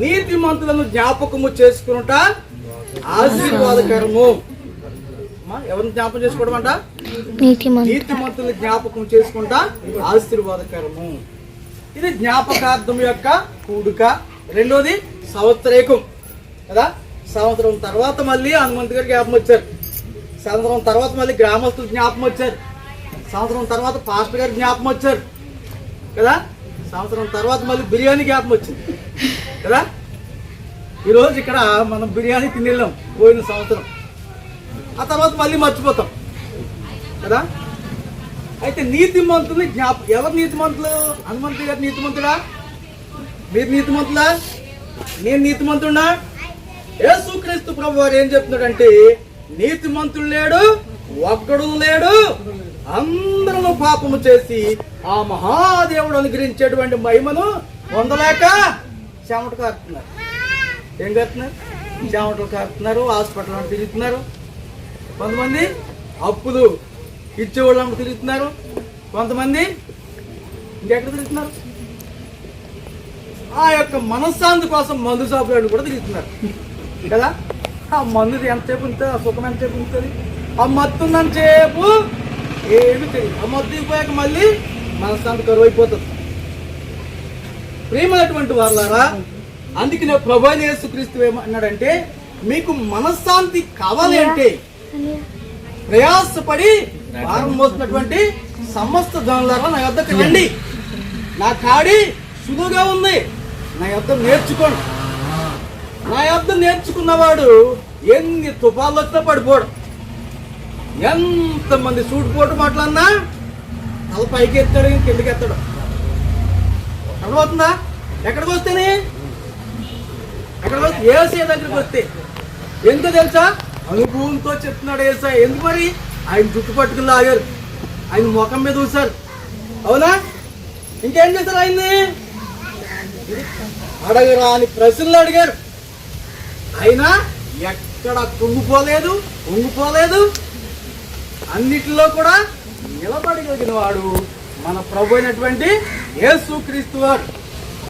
నీతిమంతులను జ్ఞాపకము చేసుకునుట ఆశీర్వాదకరము. ఎవరిని జ్ఞాపకం చేసుకోవడం అంట? నీతిమంతులను జ్ఞాపకం చేసుకుంటా ఆశీర్వాదకరము. ఇది జ్ఞాపకార్థం యొక్క కూడుక. రెండోది సంవత్సరేకం కదా. సంవత్సరం తర్వాత మళ్ళీ హనుమంతు గారు జ్ఞాపకం వచ్చారు. సంవత్సరం తర్వాత మళ్ళీ గ్రామస్తులు జ్ఞాపకం వచ్చారు. సంవత్సరం తర్వాత పాస్టర్ గారు జ్ఞాపకం వచ్చారు కదా. సంవత్సరం తర్వాత మళ్ళీ బిర్యానీ జ్ఞాపకం వచ్చింది కదా. ఈరోజు ఇక్కడ మనం బిర్యానీ తినేళ్ళాం పోయిన సంవత్సరం. ఆ తర్వాత మళ్ళీ మర్చిపోతాం కదా. అయితే నీతిమంతుని ఎవరు నీతిమంతులు? హనుమంతు గారు నీతిమంతుడా? మీరు నీతిమంతులా? నేను నీతిమంతుడా? యేసుక్రీస్తు ప్రభు వారు ఏం చెప్తున్నాడంటే, నీతిమంతుడు లేడు, ఒక్కడు లేడు, అందరూ పాపము చేసి ఆ మహాదేవుడు అనుగ్రహించేటువంటి మహిమను పొందలేక చెమట కారుతున్నారు. ఏం కారుతున్నారు? చెమటలు కారుతున్నారు, హాస్పిటల్ తిరుగుతున్నారు. కొంతమంది అప్పులు ఇచ్చేవాళ్ళని తిరుగుతున్నారు. కొంతమంది ఇంకెక్కడ తిరుగుతున్నారు? ఆ యొక్క మనశ్శాంతి కోసం మందు షాపులు కూడా తిరుగుతున్నారు కదా. ఆ మందు ఎంతసేపు ఉంటుంది? ఆ సుఖం ఎంతసేపు ఉంటుంది? ఆ మత్తు ఉన్నంతసేపు ఏమి తెలియదు. ఆ మత్తు దిగిపోయాక మళ్ళీ మనశ్శాంతి కరువు అయిపోతుంది. ప్రియమైనటువంటి వాళ్ళారా, అందుకనే ప్రభువైన యేసుక్రీస్తు ఏమన్నాడంటే, మీకు మనశ్శాంతి కావాలి అంటే ప్రయాసపడి భారం మోస్తున్నటువంటి సమస్త జనులారా నా యొద్దకు రండి. నా కాడి సులువుగా ఉంది, నా యొద్ద నేర్చుకోండి. నా యొద్ద నేర్చుకున్నవాడు ఎన్ని తుఫాలు వచ్చినా పడిపోడు. ఎంతమంది సూటిపోటు మాట్లాడినా తల పైకి ఎత్తాడు, కిందకి ఎత్తాడు. అర్థమవుతుందా? ఎక్కడికి వస్తేనే ఏసే దగ్గరికి వస్తే ఎందుకు తెలుసా? అనుభవంతో చెప్తున్నాడు ఏసా. ఎందుకు మరి? ఆయన జుట్టు పట్టుకుని లాగారు, ఆయన ముఖం మీద చూశారు. అవునా? ఇంకేం చేశారు? ఆయన్ని అడగరాని ప్రశ్నలు అడిగారు. అయినా ఎక్కడ కుంగిపోలేదు. అన్నిటిలో కూడా నిలబడగలిగిన వాడు మన ప్రభు అయినటువంటి యేసుక్రీస్తు వారు.